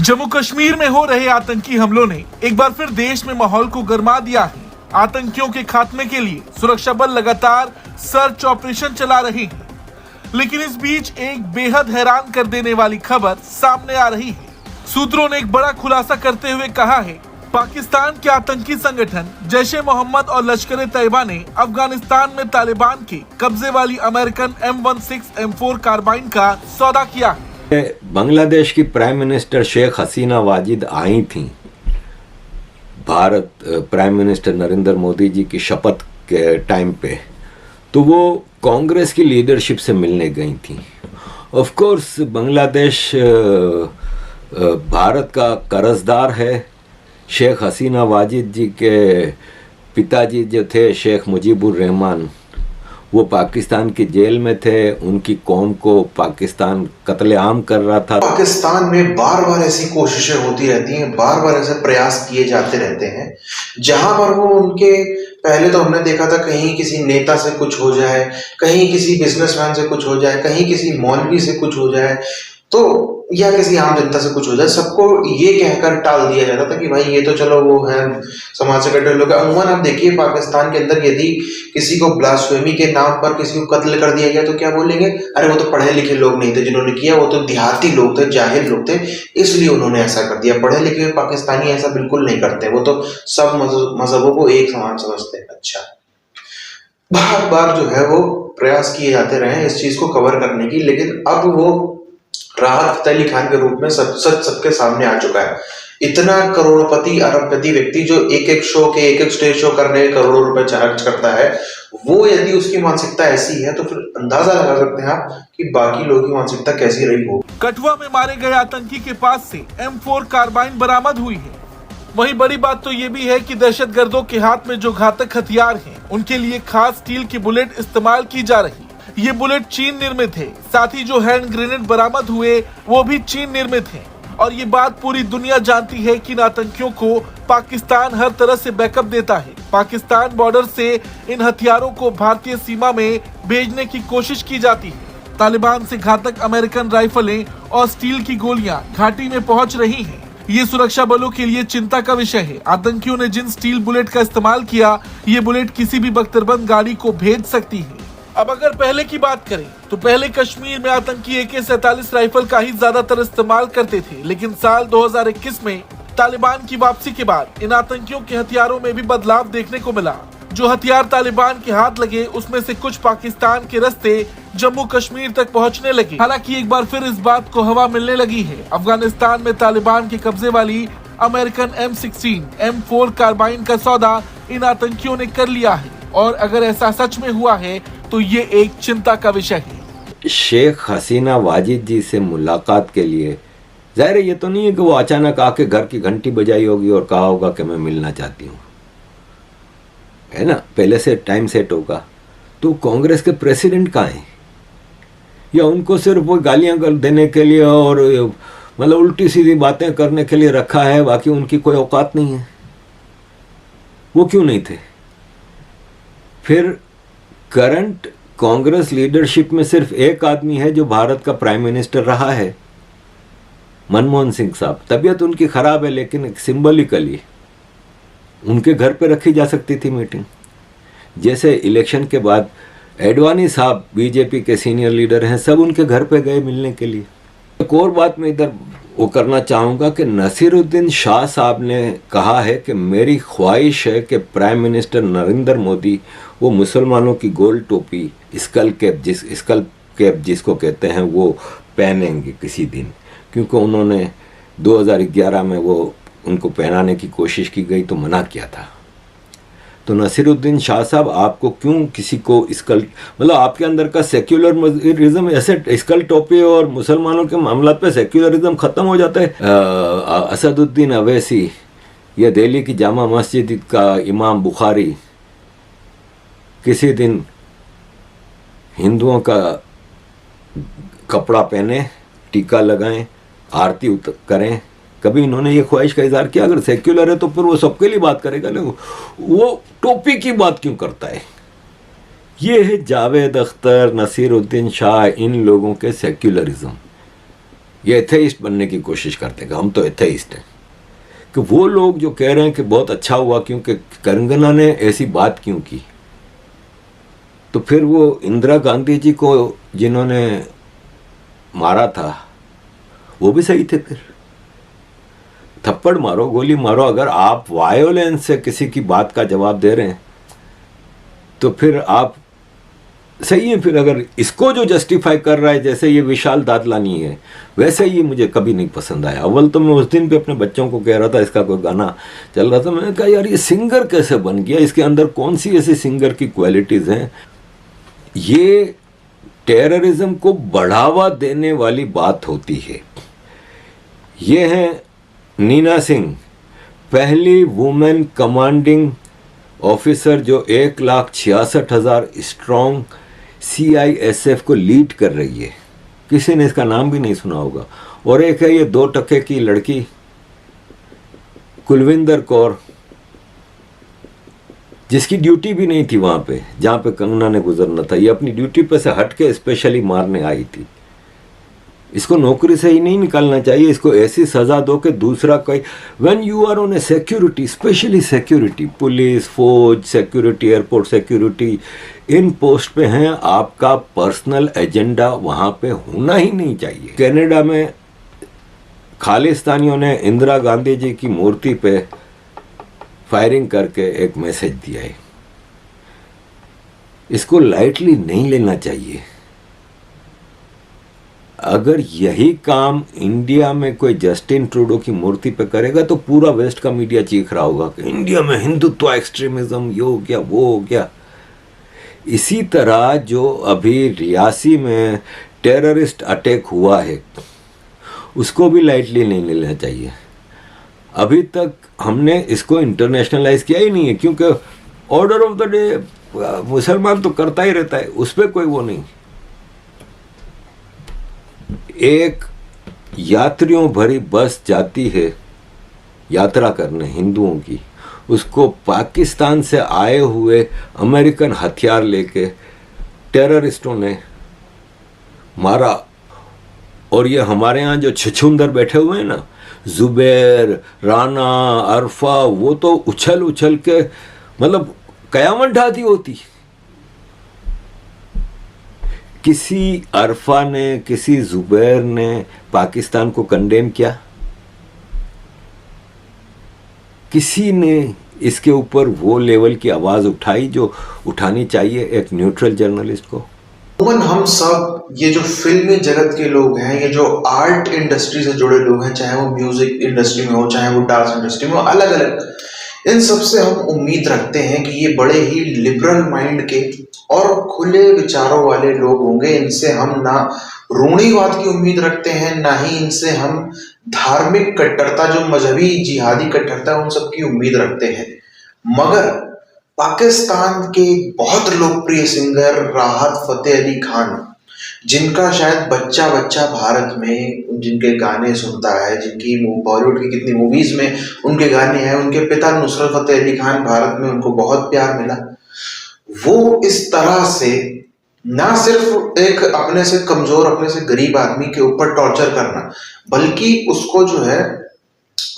जम्मू कश्मीर में हो रहे आतंकी हमलों ने एक बार फिर देश में माहौल को गर्मा दिया है। आतंकियों के खात्मे के लिए सुरक्षा बल लगातार सर्च ऑपरेशन चला रहे हैं, लेकिन इस बीच एक बेहद हैरान कर देने वाली खबर सामने आ रही है। सूत्रों ने एक बड़ा खुलासा करते हुए कहा है, पाकिस्तान के आतंकी संगठन जैश ए मोहम्मद और लश्कर तैयबा ने अफगानिस्तान में तालिबान के कब्जे वाली अमेरिकन M16 M4 कार्बाइन का सौदा किया है। बांग्लादेश की प्राइम मिनिस्टर शेख हसीना वाजिद आई थी भारत प्राइम मिनिस्टर नरेंद्र मोदी जी की शपथ के टाइम पे, तो वो कांग्रेस की लीडरशिप से मिलने गई थी। ऑफ कोर्स बांग्लादेश भारत का कर्जदार है। शेख हसीना वाजिद जी के पिताजी जो थे शेख मुजीबुर रहमान, वो पाकिस्तान की जेल में थे। उनकी कौम को पाकिस्तान कत्लेआम कर रहा था। पाकिस्तान में बार बार ऐसी कोशिशें होती रहती हैं, बार बार ऐसे प्रयास किए जाते रहते हैं जहां पर वो उनके पहले तो हमने देखा था कहीं किसी नेता से कुछ हो जाए, कहीं किसी बिजनेसमैन से कुछ हो जाए, कहीं किसी मौलवी से कुछ हो जाए, तो या किसी आम जनता से कुछ हो जाए, सबको ये कहकर टाल दिया जाता था कि भाई ये तो चलो वो है समाज से कटे लोग। अमूमन आप देखिए पाकिस्तान के अंदर यदि किसी को ब्लास्फेमी के नाम पर किसी को कत्ल कर दिया गया तो क्या बोलेंगे, अरे वो तो पढ़े लिखे लोग नहीं थे जिन्होंने किया, वो तो देहाती लोग थे, जाहिल लोग थे, इसलिए उन्होंने ऐसा कर दिया। पढ़े लिखे पाकिस्तानी ऐसा बिल्कुल नहीं करते, वो तो सब मजहबों को एक समान समझते हैं। अच्छा, बार बार जो है वो प्रयास किए जाते रहे इस चीज को कवर करने की, लेकिन अब वो राहत फतेह अली खान के रूप में सच सबके सामने आ चुका है। इतना करोड़पति अरबपति व्यक्ति जो एक एक स्टेज शो करने करोड़ों रुपए चार्ज करता है, वो यदि उसकी मानसिकता ऐसी है तो फिर अंदाजा लगा सकते हैं आप कि बाकी लोगों की मानसिकता कैसी रही हो। कठुआ में मारे गए आतंकी के पास से M4 कार्बाइन बरामद हुई है। वहीं बड़ी बात तो ये भी है कि दहशतगर्दों के हाथ में जो घातक हथियार हैं, उनके लिए खास स्टील की बुलेट इस्तेमाल की जा रही। ये बुलेट चीन निर्मित है। साथ ही जो हैंड ग्रेनेड बरामद हुए वो भी चीन निर्मित हैं। और ये बात पूरी दुनिया जानती है कि इन आतंकियों को पाकिस्तान हर तरह से बैकअप देता है। पाकिस्तान बॉर्डर से इन हथियारों को भारतीय सीमा में भेजने की कोशिश की जाती है। तालिबान से घातक अमेरिकन राइफलें और स्टील की गोलियां घाटी में पहुंच रही हैं। ये सुरक्षा बलों के लिए चिंता का विषय है। आतंकियों ने जिन स्टील बुलेट का इस्तेमाल किया, ये बुलेट किसी भी बख्तरबंद गाड़ी को भेज सकती है। अब अगर पहले की बात करें तो पहले कश्मीर में आतंकी AK-47 राइफल का ही ज्यादातर इस्तेमाल करते थे, लेकिन साल 2021 में तालिबान की वापसी के बाद इन आतंकियों के हथियारों में भी बदलाव देखने को मिला। जो हथियार तालिबान के हाथ लगे उसमें से कुछ पाकिस्तान के रास्ते जम्मू कश्मीर तक पहुंचने लगे। हालांकि एक बार फिर इस बात को हवा मिलने लगी है। अफगानिस्तान में तालिबान के कब्जे वाली अमेरिकन M16 M4 कार्बाइन का सौदा इन आतंकियों ने कर लिया है, और अगर ऐसा सच में हुआ है तो ये एक चिंता का विषय है। शेख हसीना वाजिद जी से मुलाकात के लिए जाहिर है ये तो नहीं है कि वो अचानक आके घर की घंटी बजाई होगी और कहा होगा कि मैं मिलना चाहती हूँ, है ना, पहले से टाइम सेट होगा। तो कांग्रेस के प्रेसिडेंट कहाँ हैं, या उनको सिर्फ वो गालियां देने के लिए और मतलब उल्टी सीधी बातें करने के लिए रखा है, बाकी उनकी कोई औकात नहीं है? वो क्यों नहीं थे? फिर करंट कांग्रेस लीडरशिप में सिर्फ एक आदमी है जो भारत का प्राइम मिनिस्टर रहा है, मनमोहन सिंह साहब। तबीयत उनकी खराब है, लेकिन सिंबलिकली उनके घर पे रखी जा सकती थी मीटिंग। जैसे इलेक्शन के बाद एडवाणी साहब बीजेपी के सीनियर लीडर हैं, सब उनके घर पे गए मिलने के लिए। एक और बात मैं इधर वो करना चाहूँगा कि नसीरुद्दीन शाह साहब ने कहा है कि मेरी ख्वाहिश है कि प्राइम मिनिस्टर नरेंद्र मोदी वो मुसलमानों की गोल टोपी स्कल कैप जिसको कहते हैं वो पहनेंगे किसी दिन, क्योंकि उन्होंने 2011 में वो उनको पहनाने की कोशिश की गई तो मना किया था। तो नसीरुद्दीन शाह साहब, आपको क्यों किसी को स्कल, मतलब आपके अंदर का सेक्युलरिज्म, ऐसे स्कल टोपी और मुसलमानों के मामला पे सेक्युलरिज्म ख़त्म हो जाता है। असदुद्दीन अवैसी या दिल्ली की जामा मस्जिद का इमाम बुखारी किसी दिन हिंदुओं का कपड़ा पहने, टीका लगाएं, आरती करें, कभी इन्होंने ये ख्वाहिश का इजहार किया? अगर सेक्युलर है तो फिर वो सबके लिए बात करेगा ना, वो टोपी की बात क्यों करता है? ये है जावेद अख्तर, नसीरुद्दीन शाह, इन लोगों के सेक्युलरिज्म। ये एथेइस्ट बनने की कोशिश करते हैं कि हम तो एथेइस्ट हैं। कि वो लोग जो कह रहे हैं कि बहुत अच्छा हुआ क्योंकि कंगना ने ऐसी बात क्यों की, तो फिर वो इंदिरा गांधी जी को जिन्होंने मारा था वो भी सही थे। फिर थप्पड़ मारो, गोली मारो, अगर आप वायोलेंस से किसी की बात का जवाब दे रहे हैं तो फिर आप सही है। फिर अगर इसको जो जस्टिफाई कर रहा है, जैसे ये विशाल दादलानी है, वैसे ये मुझे कभी नहीं पसंद आया। अव्वल तो मैं उस दिन पे अपने बच्चों को कह रहा था, इसका कोई गाना चल रहा था, मैंने कहा यार ये सिंगर कैसे बन गया, इसके अंदर कौन सी ऐसी सिंगर की क्वालिटीज़ हैं। ये टेररिज्म को बढ़ावा देने वाली बात होती है। ये है नीना सिंह, पहली वुमेन कमांडिंग ऑफिसर जो 1,66,000 स्ट्रॉन्ग CISF को लीड कर रही है। किसी ने इसका नाम भी नहीं सुना होगा। और एक है ये 2 टके की लड़की कुलविंदर कौर, जिसकी ड्यूटी भी नहीं थी वहाँ पे जहाँ पे कंगना ने गुजरना था। ये अपनी ड्यूटी पे से हट के स्पेशली मारने आई थी। इसको नौकरी से ही नहीं निकालना चाहिए, इसको ऐसी सज़ा दो कि दूसरा कोई, when you are on a security, specially security, police, फौज, security, airport security, in post पे हैं, आपका पर्सनल एजेंडा वहाँ पे होना ही नहीं चाहिए। कनाडा में खालिस्तानियों ने इंदिरा गांधी जी की मूर्ति पे फायरिंग करके एक मैसेज दिया है। इसको लाइटली नहीं लेना चाहिए। अगर यही काम इंडिया में कोई जस्टिन ट्रूडो की मूर्ति पे करेगा तो पूरा वेस्ट का मीडिया चीख रहा होगा कि इंडिया में हिंदुत्व एक्सट्रीमिज्म ये हो गया वो हो गया। इसी तरह जो अभी रियासी में टेररिस्ट अटैक हुआ है उसको भी लाइटली नहीं लेना चाहिए। अभी तक हमने इसको इंटरनेशनलाइज किया ही नहीं है, क्योंकि ऑर्डर ऑफ द डे मुसलमान तो करता ही रहता है, उस पर कोई वो नहीं। एक यात्रियों भरी बस जाती है यात्रा करने हिंदुओं की, उसको पाकिस्तान से आए हुए अमेरिकन हथियार लेके टेररिस्टों ने मारा। और ये हमारे यहाँ जो छछूंदर बैठे हुए हैं ना, जुबैर, राना, अरफा, वो तो उछल उछल के मतलब कयामत ढा दी होती। किसी अरफा ने, किसी जुबैर ने पाकिस्तान को कंडेम किया? किसी ने इसके ऊपर वो लेवल की आवाज़ उठाई जो उठानी चाहिए एक न्यूट्रल जर्नलिस्ट को? हम सब ये जो फिल्मी जगत के लोग हैं, ये जो आर्ट इंडस्ट्री से जुड़े लोग हैं, चाहे वो म्यूजिक इंडस्ट्री में हो, चाहे वो डांस इंडस्ट्री में हो, अलग अलग, इन सब से हम उम्मीद रखते हैं कि ये बड़े ही लिबरल माइंड के और खुले विचारों वाले लोग होंगे। इनसे हम ना रूढ़िवाद की उम्मीद रखते हैं, ना ही इनसे हम धार्मिक कट्टरता, जो मजहबी जिहादी कट्टरता, उन सब की उम्मीद रखते हैं। मगर पाकिस्तान के बहुत लोकप्रिय सिंगर राहत फतेह अली खान, जिनका शायद बच्चा बच्चा भारत में जिनके गाने सुनता है, जिनकी बॉलीवुड की कितनी मूवीज में उनके गाने हैं, उनके पिता नुसरत फतेह अली खान, भारत में उनको बहुत प्यार मिला। वो इस तरह से ना सिर्फ एक अपने से कमजोर, अपने से गरीब आदमी के ऊपर टॉर्चर करना, बल्कि उसको जो है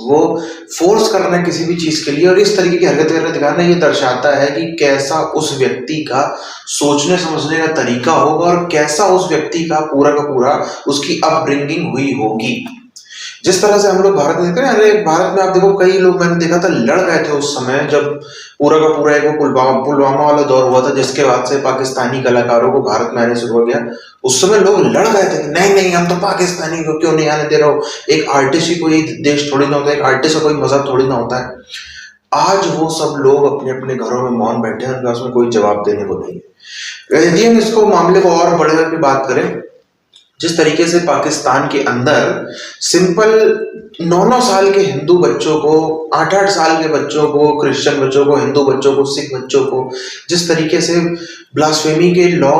वो फोर्स करना किसी भी चीज के लिए, और इस तरीके की हरकत करके दिखाना, ये दर्शाता है कि कैसा उस व्यक्ति का सोचने समझने का तरीका होगा और कैसा उस व्यक्ति का पूरा उसकी अपब्रिंगिंग हुई होगी। जिस तरह से हम लोग भारत में देखते हैं, अरे भारत में आप देखो कई लोग मैंने देखा था लड़ गए थे उस समय, जब पूरा का पूरा एक वो पुलवामा वाला दौर हुआ था, जिसके बाद से पाकिस्तानी कलाकारों को भारत में आने शुरू हो गया। उस समय लोग लड़ गए थे कि नहीं नहीं हम तो पाकिस्तानी को क्यों नहीं आने दे रहे हो, एक आर्टिस्ट ही कोई देश थोड़ी ना होता है, एक आर्टिस्ट का कोई मजहब थोड़ी ना होता है। आज वो सब लोग अपने अपने घरों में मौन बैठे हैं, उनके पास में कोई जवाब देने को नहीं है। यदि हम इसको मामले को और बड़े करके बात करें, जिस तरीके से पाकिस्तान के अंदर सिंपल 9-9 साल के हिंदू बच्चों को, 8-8 साल के बच्चों को, क्रिश्चियन बच्चों को, हिंदू बच्चों को, सिख बच्चों को जिस तरीके से ब्लास्फेमी के लॉ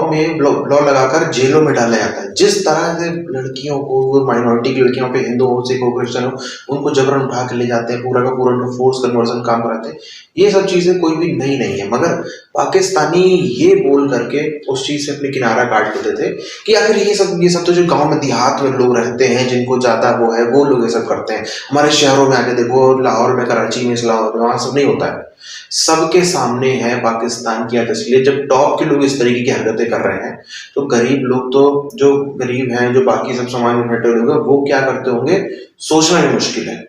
लगाकर जेलों में डाला जाता है, जिस तरह से लड़कियों को, वो माइनॉरिटी की लड़कियों पे, हिंदू हो, सिख हो, क्रिश्चियन हो, उनको जबरन उठा के ले जाते हैं, पूरा का पूरा उनको फोर्स कन्वर्जन काम कराते हैं, ये सब चीजें कोई भी नई नहीं है। मगर पाकिस्तानी ये बोल करके उस चीज से अपने किनारा काट लेते थे कि आखिर ये सब तो जो गांव में देहात में लोग रहते हैं, जिनको ज्यादा वो है, वो लोग ये सब करते हैं। हमारे शहरों में आके देखो, लाहौर में, कराची में, इस्लामाबाद में, वहां सब नहीं होता है। सबके सामने है पाकिस्तान की तस्वीर। जब टॉप के लोग इस तरीके की हरकतें कर रहे हैं तो गरीब लोग, तो जो गरीब हैं, जो बाकी सब समाज में बैठे लोग हैं, वो क्या करते होंगे सोचना भी मुश्किल है।